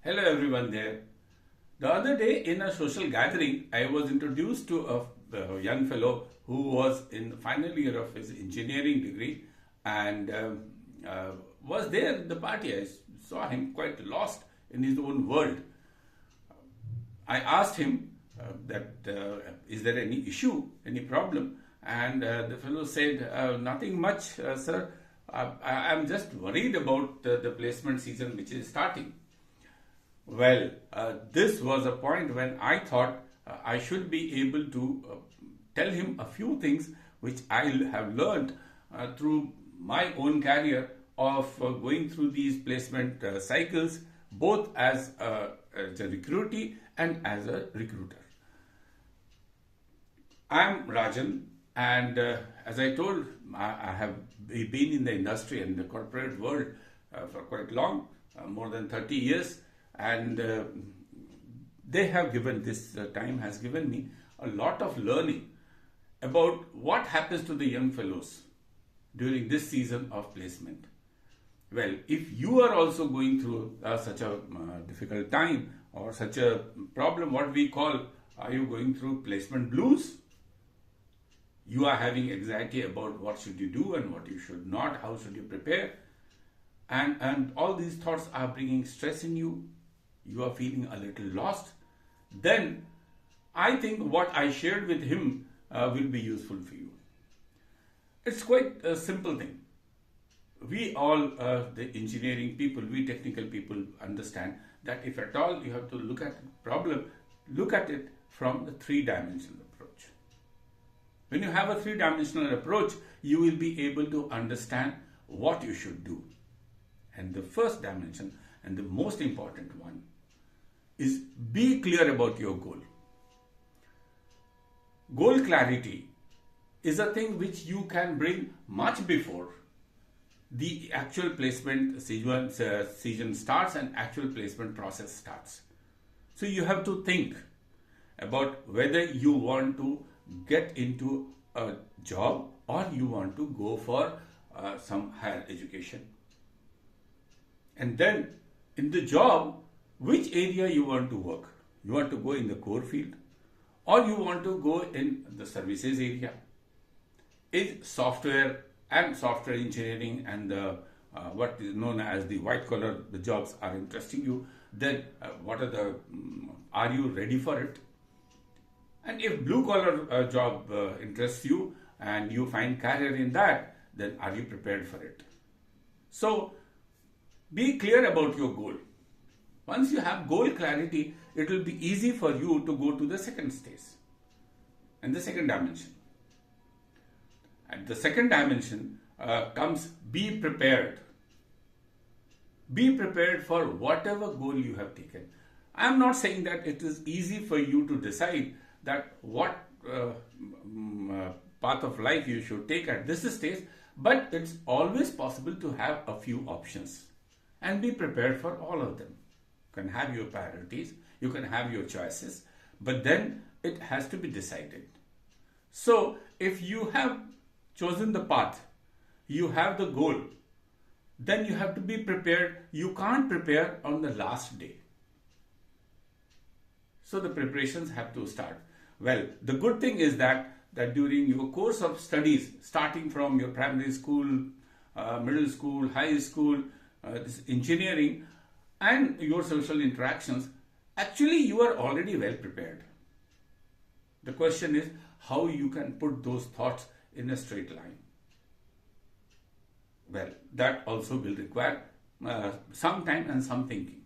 Hello everyone there. The other day in a social gathering, I was introduced to a young fellow who was in the final year of his engineering degree and was there at the party. I saw him quite lost in his own world. I asked him is there any issue, any problem? And the fellow said, nothing much, sir. I'm just worried about the placement season which is starting. Well, this was a point when I thought I should be able to tell him a few things which I have learned through my own career of going through these placement cycles, both as a recruitee and as a recruiter. I am Rajan, and as I told, I have been in the industry and the corporate world for quite long, more than 30 years. And they have given, this time has given me a lot of learning about what happens to the young fellows during this season of placement. Well, if you are also going through such a difficult time or such a problem, what we call, are you going through placement blues? You are having anxiety about what should you do and what you should not, how should you prepare, and all these thoughts are bringing stress in you. You are feeling a little lost, then I think what I shared with him will be useful for you. It's quite a simple thing. We all, the engineering people, we technical people understand that if at all you have to look at a problem, look at it from the three-dimensional approach. When you have a three-dimensional approach, you will be able to understand what you should do. And the first dimension, and the most important one, is be clear about your goal. Goal clarity is a thing which you can bring much before the actual placement season starts and actual placement process starts. So you have to think about whether you want to get into a job or you want to go for some higher education. And then in the job, which area you want to work? You want to go in the core field or you want to go in the services area? Is software and software engineering and the what is known as the white collar the jobs are interesting you? Then what are the are you ready for it? And if blue collar job interests you and you find career in that, then are you prepared for it? So be clear about your goal. Once you have goal clarity, it will be easy for you to go to the second stage and the second dimension. At the second dimension comes be prepared. Be prepared for whatever goal you have taken. I am not saying that it is easy for you to decide that what path of life you should take at this stage, but it's always possible to have a few options and be prepared for all of them. You can have your priorities, you can have your choices, but then it has to be decided. So if you have chosen the path, you have the goal, then you have to be prepared. You can't prepare on the last day. So the preparations have to start. Well, the good thing is that during your course of studies, starting from your primary school, middle school, high school, this engineering, and your social interactions, actually you are already well prepared. The question is how you can put those thoughts in a straight line. Well, that also will require some time and some thinking.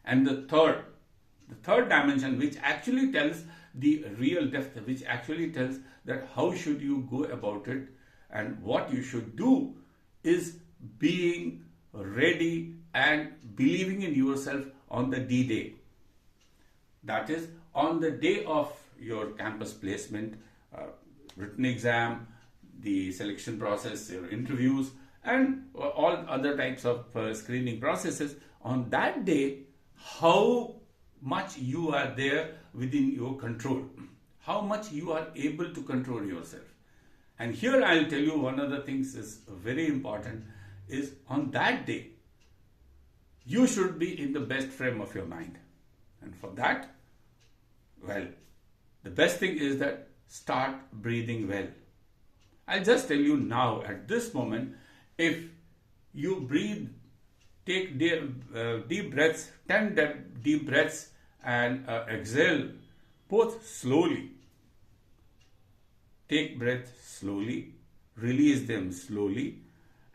And the third dimension, which actually tells the real depth, which actually tells that how should you go about it and what you should do, is being ready and believing in yourself on the D-Day. That is, on the day of your campus placement, written exam, the selection process, your interviews, and all other types of screening processes. On that day, how much you are there within your control, how much you are able to control yourself. And here I'll tell you one of the things is very important is on that day, you should be in the best frame of your mind. And for that, well, the best thing is that start breathing well. I'll just tell you now at this moment, if you breathe, take deep breaths, 10 deep breaths, and exhale both slowly. Take breath slowly, release them slowly,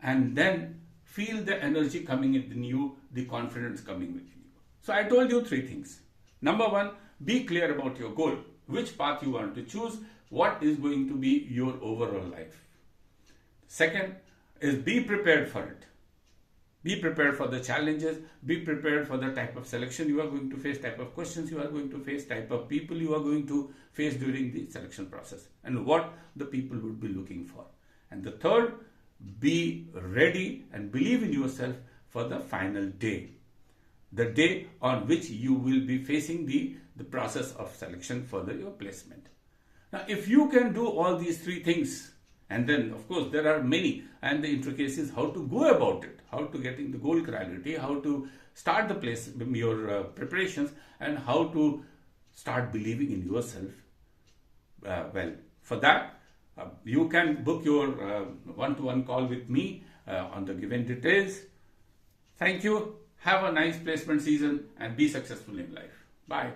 and then feel the energy coming in you, the confidence coming within you. So I told you 3 things. Number 1, be clear about your goal, which path you want to choose, what is going to be your overall life. Second is be prepared for it. Be prepared for the challenges, be prepared for the type of selection you are going to face, type of questions you are going to face, type of people you are going to face during the selection process, and what the people would be looking for. And the third, be ready and believe in yourself for the final day, the day on which you will be facing the process of selection for your placement. Now, if you can do all these 3 things, and then of course there are many, and the intricacies how to go about it, how to get in the goal clarity, how to start your preparations, and how to start believing in yourself. Well, for that, you can book your one-to-one call with me on the given details. Thank you. Have a nice placement season and be successful in life. Bye.